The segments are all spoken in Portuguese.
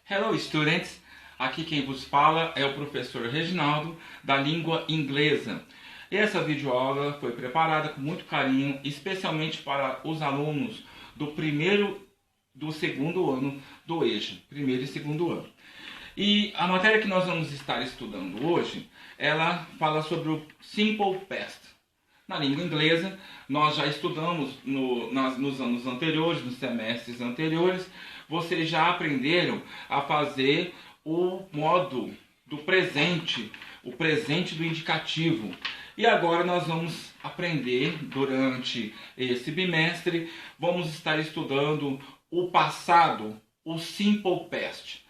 Hello students, aqui quem vos fala é o professor Reginaldo da língua inglesa. Essa videoaula foi preparada com muito carinho, especialmente para os alunos do primeiro e do segundo ano do EJA, primeiro e segundo ano. E a matéria que nós vamos estar estudando hoje, ela fala sobre o Simple Past. Na língua inglesa, nós já estudamos nos anos anteriores, nos semestres anteriores, vocês já aprenderam a fazer o modo do presente, o presente do indicativo. E agora nós vamos aprender, durante esse bimestre, vamos estar estudando o passado, o Simple Past.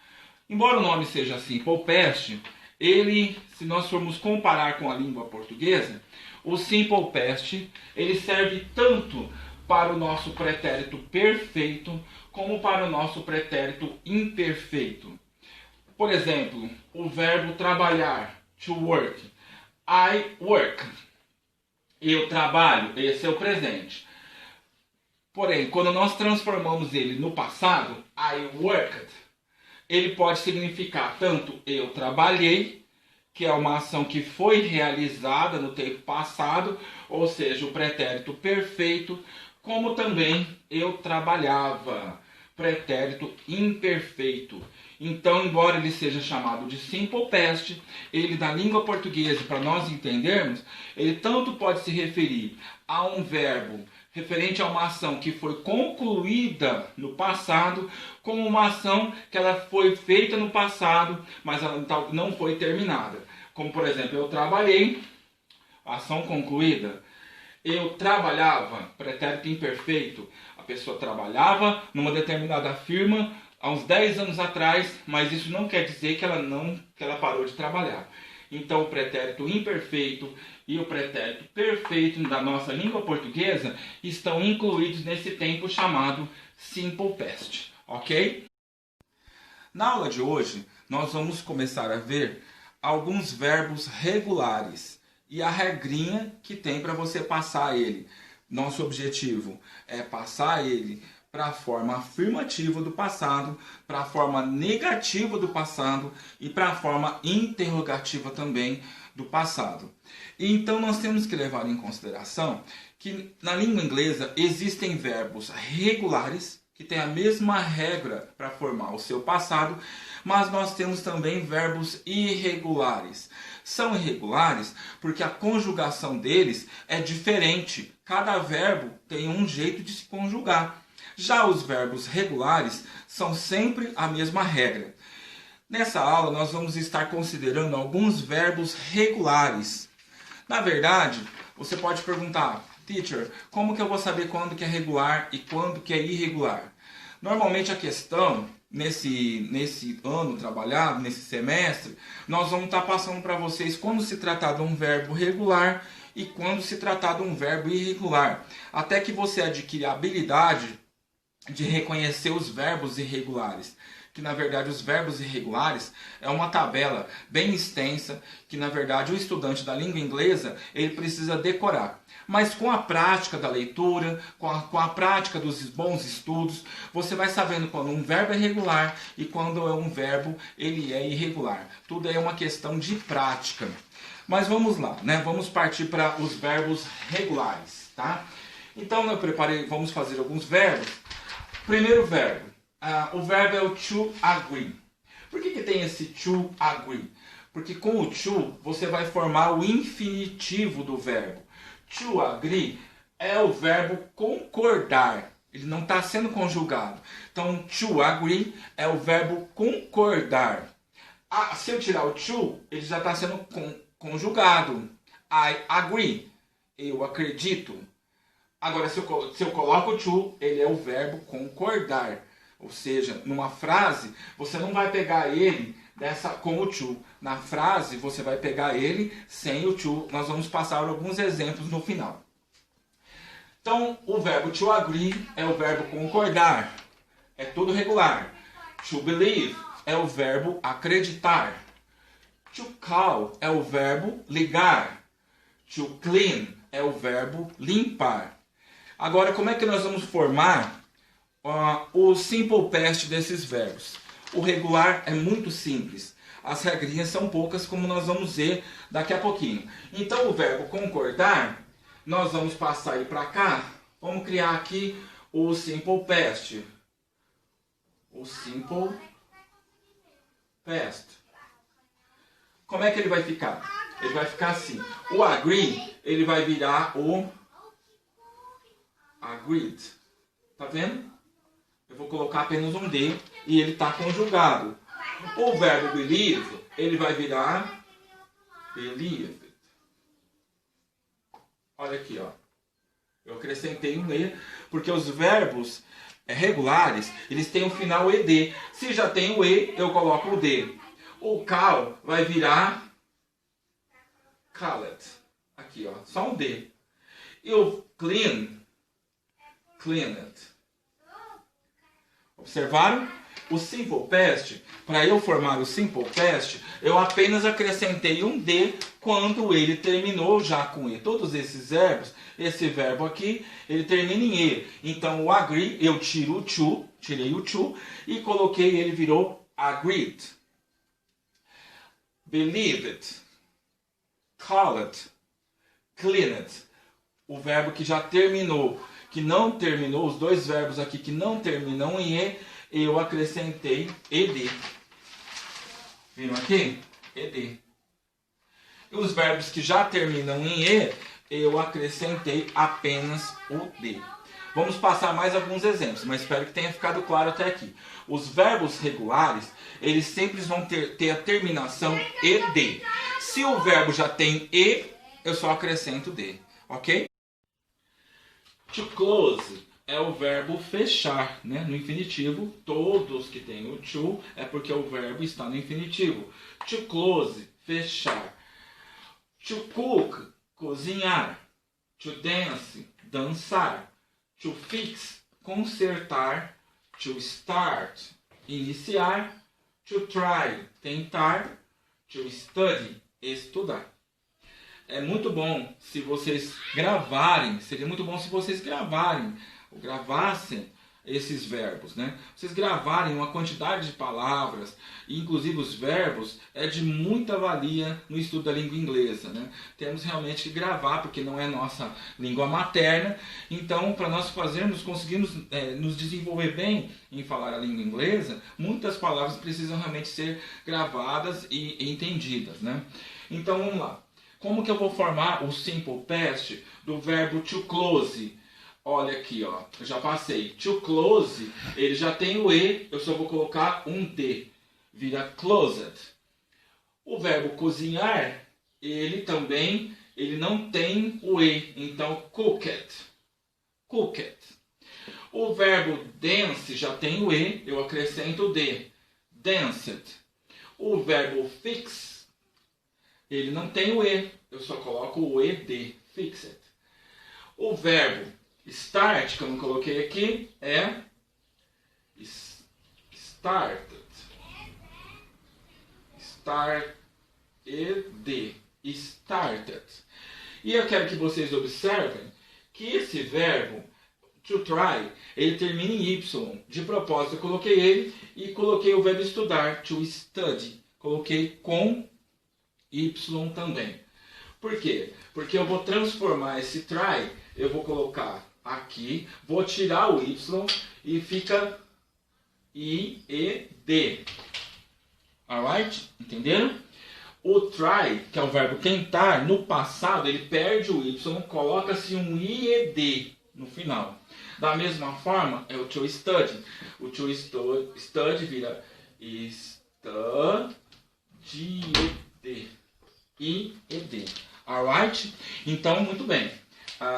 Embora o nome seja Simple Past, ele, se nós formos comparar com a língua portuguesa, o Simple Past, ele serve tanto para o nosso pretérito perfeito, como para o nosso pretérito imperfeito. Por exemplo, o verbo trabalhar, to work. I work. Eu trabalho, esse é o presente. Porém, quando nós transformamos ele no passado, I worked, ele pode significar tanto eu trabalhei, que é uma ação que foi realizada no tempo passado, ou seja, o pretérito perfeito, como também eu trabalhava, pretérito imperfeito. Então, embora ele seja chamado de Simple Past, ele na língua portuguesa, para nós entendermos, ele tanto pode se referir a um verbo referente a uma ação que foi concluída no passado, como uma ação que ela foi feita no passado, mas ela não foi terminada. Como, por exemplo, eu trabalhei, ação concluída. Eu trabalhava, pretérito imperfeito. A pessoa trabalhava numa determinada firma há uns 10 anos atrás, mas isso não quer dizer que ela parou de trabalhar. Então, o pretérito imperfeito e o pretérito perfeito da nossa língua portuguesa estão incluídos nesse tempo chamado Simple Past, ok? Na aula de hoje, nós vamos começar a ver alguns verbos regulares e a regrinha que tem para você passar ele. Nosso objetivo é passar ele para a forma afirmativa do passado, para a forma negativa do passado e para a forma interrogativa também do passado. E então nós temos que levar em consideração que na língua inglesa existem verbos regulares, que têm a mesma regra para formar o seu passado, mas nós temos também verbos irregulares. São irregulares porque a conjugação deles é diferente. Cada verbo tem um jeito de se conjugar. Já os verbos regulares são sempre a mesma regra. Nessa aula nós vamos estar considerando alguns verbos regulares. Na verdade, você pode perguntar, teacher, como que eu vou saber quando que é regular e quando que é irregular? Normalmente a questão, nesse ano trabalhado, nesse semestre, nós vamos estar passando para vocês quando se tratar de um verbo regular e quando se tratar de um verbo irregular. Até que você adquire a habilidade de reconhecer os verbos irregulares. Que na verdade os verbos irregulares é uma tabela bem extensa que na verdade o estudante da língua inglesa ele precisa decorar. Mas com a prática da leitura, com a prática dos bons estudos, você vai sabendo quando um verbo é regular e quando é um verbo ele é irregular. Tudo é uma questão de prática. Mas vamos lá, né? Vamos partir para os verbos regulares, tá? Então eu preparei, vamos fazer alguns verbos. Primeiro verbo. O verbo é o to agree. Por que tem esse to agree? Porque com o to você vai formar o infinitivo do verbo. To agree é o verbo concordar. Ele não está sendo conjugado. Então, to agree é o verbo concordar. Se eu tirar o to, ele já está sendo conjugado. I agree. Eu acredito. Agora, se eu coloco o to, ele é o verbo concordar. Ou seja, numa frase, você não vai pegar ele com o to. Na frase, você vai pegar ele sem o to. Nós vamos passar alguns exemplos no final. Então, o verbo to agree é o verbo concordar. É tudo regular. To believe é o verbo acreditar. To call é o verbo ligar. To clean é o verbo limpar. Agora, como é que nós vamos formar o simple past desses verbos? O regular é muito simples. As regrinhas são poucas, como nós vamos ver daqui a pouquinho. Então, o verbo concordar, nós vamos passar ele para cá. Vamos criar aqui o simple past. O simple past. Como é que ele vai ficar? Ele vai ficar assim. O agree, ele vai virar o agreed. Tá vendo? Eu vou colocar apenas um D e ele está conjugado. O verbo believe, ele vai virar believed. Olha aqui, ó. Eu acrescentei um E, porque os verbos regulares, eles têm o final ED. Se já tem o E, eu coloco o D. O call vai virar called. Aqui, ó, só um D. E o clean, cleaned. Observaram? O simple past, para eu formar o simple past, eu apenas acrescentei um D quando ele terminou já com E. Todos esses verbos, esse verbo aqui, ele termina em E. Então o agree, eu tiro o to, tirei o to e coloquei, ele virou agreed. Believed, called, cleaned. O verbo que já terminou, que não terminou, os dois verbos aqui que não terminam em E, eu acrescentei ED. Viram aqui? ED. E os verbos que já terminam em E, eu acrescentei apenas o D. Vamos passar mais alguns exemplos, mas espero que tenha ficado claro até aqui. Os verbos regulares, eles sempre vão ter a terminação ED. Se o verbo já tem E, eu só acrescento D. Ok? To close é o verbo fechar, né? No infinitivo, todos que têm o to é porque o verbo está no infinitivo. To close, fechar. To cook, cozinhar. To dance, dançar. To fix, consertar. To start, iniciar. To try, tentar. To study, estudar. É muito bom se vocês gravarem, seria muito bom se vocês gravassem esses verbos, né? Vocês gravarem uma quantidade de palavras, e inclusive os verbos, é de muita valia no estudo da língua inglesa, né? Temos realmente que gravar, porque não é nossa língua materna, então para nós conseguirmos nos desenvolver bem em falar a língua inglesa, muitas palavras precisam realmente ser gravadas e entendidas, né? Então vamos lá. Como que eu vou formar o simple past do verbo to close? Olha aqui, ó, eu já passei. To close, ele já tem o E, eu só vou colocar um D. Vira closed. O verbo cozinhar, ele não tem o E, então cooked. Cooked. O verbo dance já tem o E, eu acrescento o D. Danced. O verbo fix, ele não tem o E, eu só coloco o ED, fixed. O verbo start, que eu não coloquei aqui, é started. Started. E eu quero que vocês observem que esse verbo, to try, ele termina em Y. De propósito, eu coloquei ele e coloquei o verbo estudar, to study. Coloquei com Y também. Por quê? Porque eu vou transformar esse try, eu vou colocar aqui, vou tirar o Y e fica IED. Alright? Entenderam? O try, que é o verbo tentar, no passado ele perde o Y, coloca-se um IED no final. Da mesma forma, é o to study. O to study vira study. IED. Alright? Então, muito bem.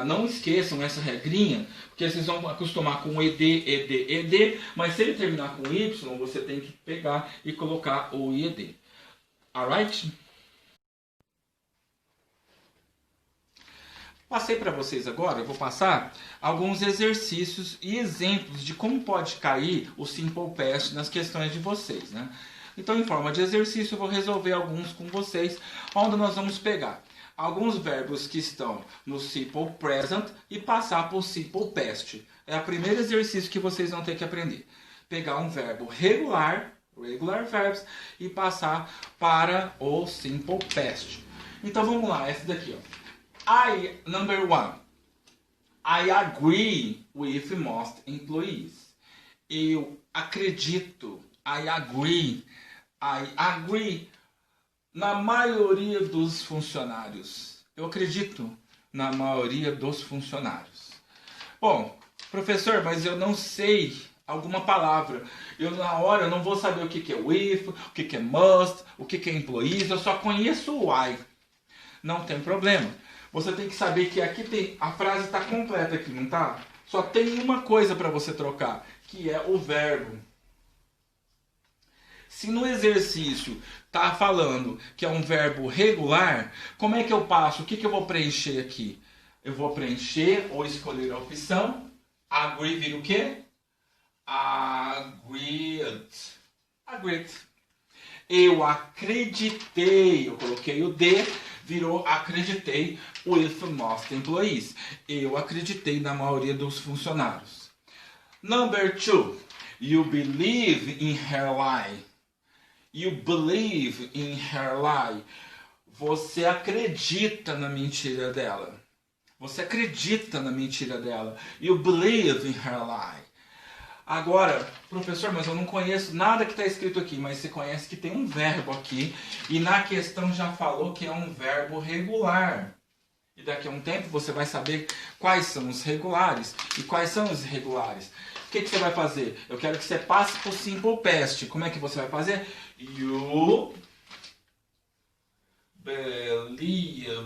Não esqueçam essa regrinha, porque vocês vão acostumar com ED, mas se ele terminar com Y, você tem que pegar e colocar o IED. Alright? Passei para vocês agora, eu vou passar alguns exercícios e exemplos de como pode cair o simple past nas questões de vocês, né? Então, em forma de exercício, eu vou resolver alguns com vocês, onde nós vamos pegar alguns verbos que estão no simple present e passar para o simple past. É o primeiro exercício que vocês vão ter que aprender. Pegar um verbo regular, regular verbs e passar para o simple past. Então vamos lá, essa daqui, ó. Number 1. I agree with most employees. Eu acredito. I agree na maioria dos funcionários. Eu acredito na maioria dos funcionários. Bom, professor, mas eu não sei alguma palavra. Na hora eu não vou saber o que é with, o que é must, o que é employees. Eu só conheço o I. Não tem problema. Você tem que saber que aqui a frase está completa aqui, não tá? Só tem uma coisa para você trocar, que é o verbo. Se no exercício tá falando que é um verbo regular, como é que eu passo? O que eu vou preencher aqui? Eu vou preencher ou escolher a opção. Agree vira o quê? Agreed. Agreed. Eu acreditei. Eu coloquei o D, virou acreditei with most employees. Eu acreditei na maioria dos funcionários. Number 2. You believe in her lie. You believe in her lie. Você acredita na mentira dela. Você acredita na mentira dela. You believe in her lie. Agora, professor, mas eu não conheço nada que está escrito aqui, mas você conhece que tem um verbo aqui, e na questão já falou que é um verbo regular. E daqui a um tempo você vai saber quais são os regulares e quais são os irregulares. O que você vai fazer? Eu quero que você passe para o simple past. Como é que você vai fazer? You believed.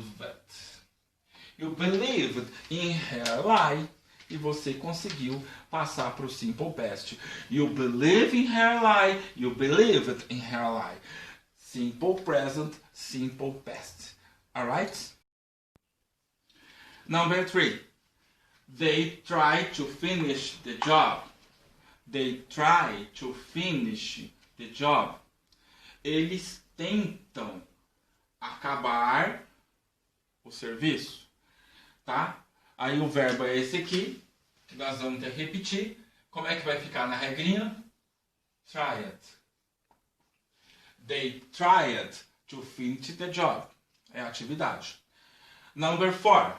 You believed in her lie. E você conseguiu passar para o simple past. You believe in her lie. You believed in her lie. Simple present, simple past. Alright? Number 3. They try to finish the job. They try to finish the job. Eles tentam acabar o serviço, tá? Aí o verbo é esse aqui, que nós vamos ter que repetir. Como é que vai ficar na regrinha? Tried. They tried to finish the job. É a atividade. Number 4.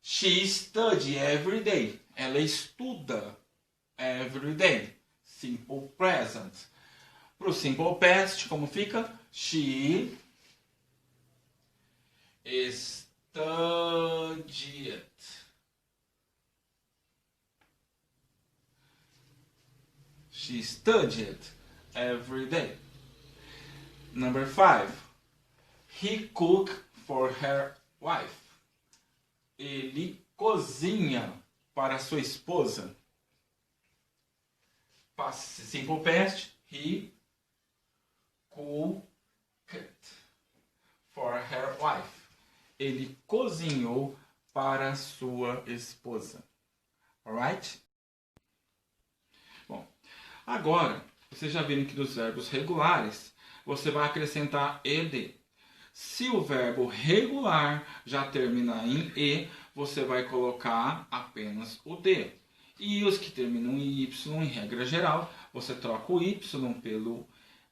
She studies every day. Ela estuda every day. Simple present. Para o simple past, como fica? She studied. She studied every day. Number 5. He cooked for her wife. Ele cozinha para sua esposa. Simple past. He cooked for her wife. Ele cozinhou para sua esposa. Alright? Bom, agora, vocês já viram que dos verbos regulares, você vai acrescentar ed. Se o verbo regular já terminar em e, você vai colocar apenas o d. E os que terminam em y, em regra geral, você troca o y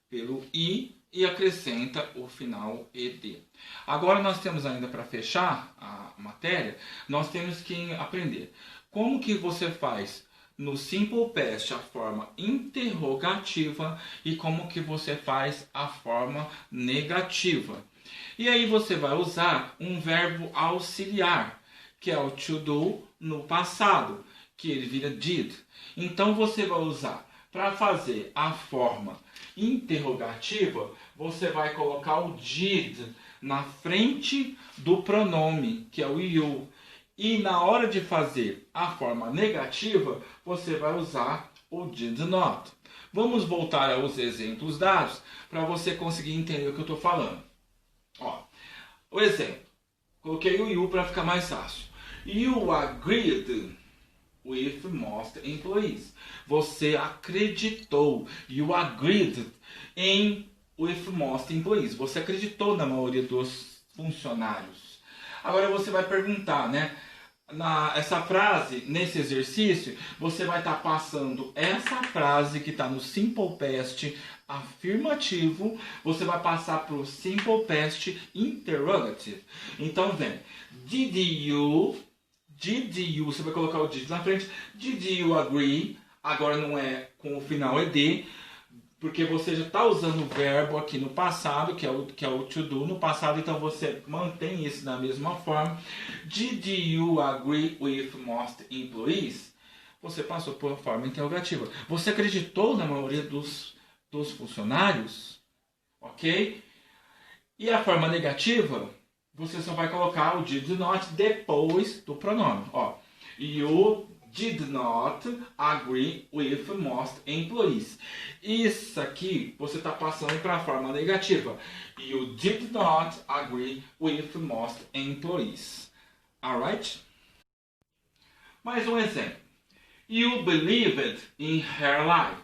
pelo i e acrescenta o final ed. Agora nós temos ainda para fechar a matéria, nós temos que aprender como que você faz no simple past a forma interrogativa e como que você faz a forma negativa. E aí você vai usar um verbo auxiliar, que é o to do no passado, que ele vira did. Então você vai usar, para fazer a forma interrogativa, você vai colocar o did na frente do pronome, que é o you. E na hora de fazer a forma negativa, você vai usar o did not. Vamos voltar aos exemplos dados para você conseguir entender o que eu estou falando. Ó, o exemplo. Coloquei o you para ficar mais fácil. You agreed with most employees. Você acreditou. You agreed with most employees. Você acreditou na maioria dos funcionários. Agora você vai perguntar, né? essa frase, nesse exercício, você vai estar passando essa frase que está no Simple Past afirmativo, você vai passar para o Simple Past interrogative. Então vem, did you, você vai colocar o did na frente, did you agree, agora não é com o final ed, porque você já está usando o verbo aqui no passado, que é o to do no passado, então você mantém isso da mesma forma. Did you agree with most employees? Você passou por forma interrogativa. Você acreditou na maioria dos funcionários? Ok? E a forma negativa, você só vai colocar o did not depois do pronome. Ó, you did not agree with most employees. Isso aqui você está passando para a forma negativa. You did not agree with most employees. Alright? Mais um exemplo. You believed in her lie.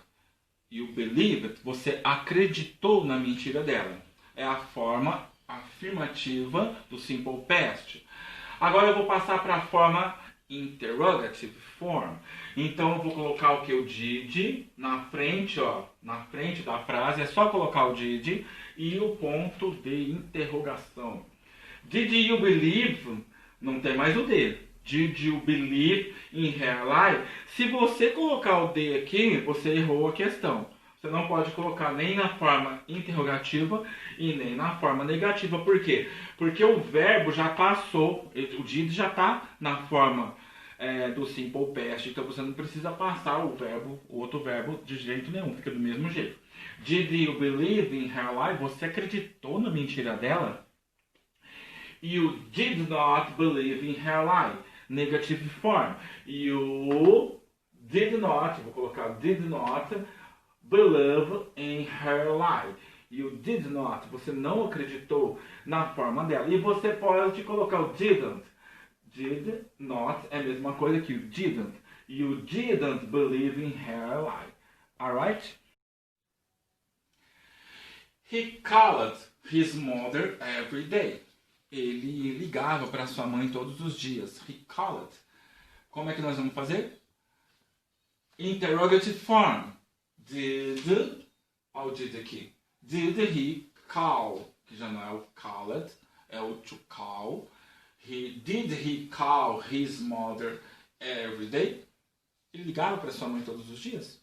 You believed, você acreditou na mentira dela. É a forma afirmativa do Simple Past. Agora eu vou passar para a forma interrogative form. Então eu vou colocar o que eu did na frente, ó, na frente da frase, é só colocar o did e o ponto de interrogação. Did you believe? Não tem mais o D. Did you believe in her lie? Se você colocar o D aqui, você errou a questão. Você não pode colocar nem na forma interrogativa e nem na forma negativa. Por quê? Porque o verbo já passou, o did já está na forma do Simple Past. Então você não precisa passar o outro verbo de jeito nenhum, fica do mesmo jeito. Did you believe in her lie? Você acreditou na mentira dela? You did not believe in her lie. Negative form. You did not, vou colocar did not believe in her lie. You did not, você não acreditou na forma dela. E você pode colocar o didn't. Did not é a mesma coisa que o didn't. You didn't believe in her lie. Alright? He called his mother every day. Ele ligava para sua mãe todos os dias. He called. Como é que nós vamos fazer? Interrogative form. Did, olha o did aqui. Did he call? Que já não é o called, é o to call. Did he call his mother every day? Ele ligava para sua mãe todos os dias.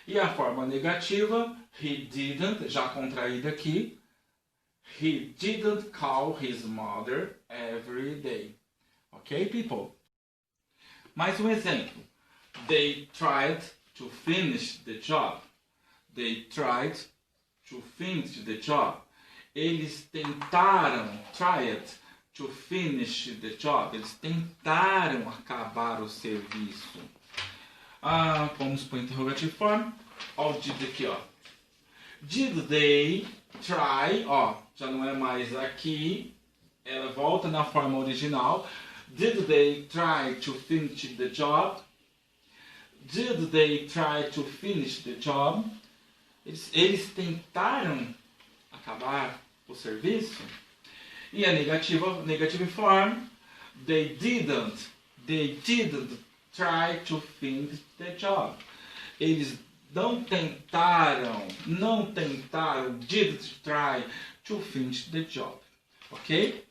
E a forma negativa, he didn't, já contraída aqui. He didn't call his mother every day. Ok, people? Mais um exemplo. They tried to finish the job. They tried to finish the job. Eles tentaram, tried to finish the job. Eles tentaram acabar o serviço. Vamos para o interrogative form. Olha o did aqui, ó. Did they try? Ó, já não é mais aqui. Ela volta na forma original. Did they try to finish the job? Did they try to finish the job? Eles tentaram acabar o serviço? E a negative form, they didn't try to finish the job. Eles não tentaram, didn't try to finish the job. Ok?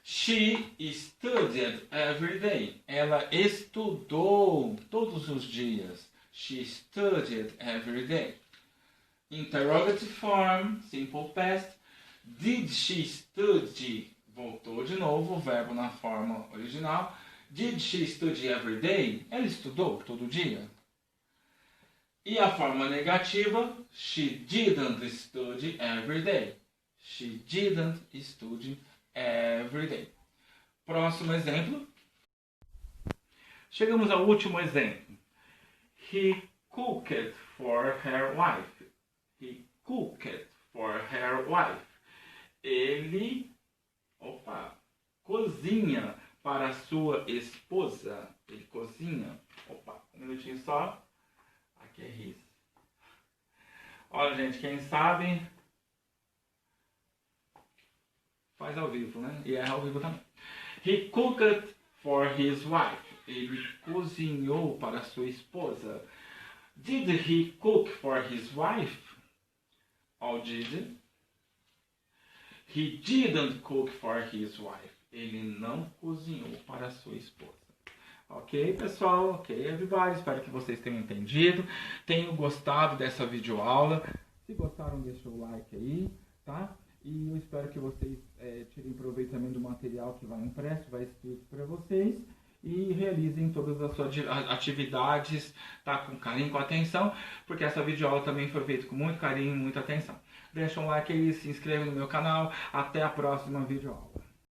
She studied every day. Ela estudou todos os dias. She studied every day. Interrogative form, simple past. Did she study? Voltou de novo o verbo na forma original. Did she study every day? Ela estudou todo dia. E a forma negativa, she didn't study every day. She didn't study every day. Próximo exemplo. Chegamos ao último exemplo. He cooked for her wife. He cooked for her wife. Ele, cozinha para sua esposa. Ele cozinha. Um minutinho só. Aqui é his. Olha, gente, quem sabe faz ao vivo, né? E erra ao vivo também. He cooked for his wife. Ele cozinhou para sua esposa. Did he cook for his wife? Or did? He didn't cook for his wife. Ele não cozinhou para sua esposa. Ok, pessoal? Ok, everybody? Espero que vocês tenham entendido, tenham gostado dessa videoaula. Se gostaram, deixa o like aí, tá? E eu espero que vocês tirem proveito também do material que vai impresso, vai escrito para vocês. E realizem todas as suas atividades, tá? Com carinho, com atenção, porque essa videoaula também foi feita com muito carinho e muita atenção. Deixa um like aí, se inscreva no meu canal. Até a próxima videoaula.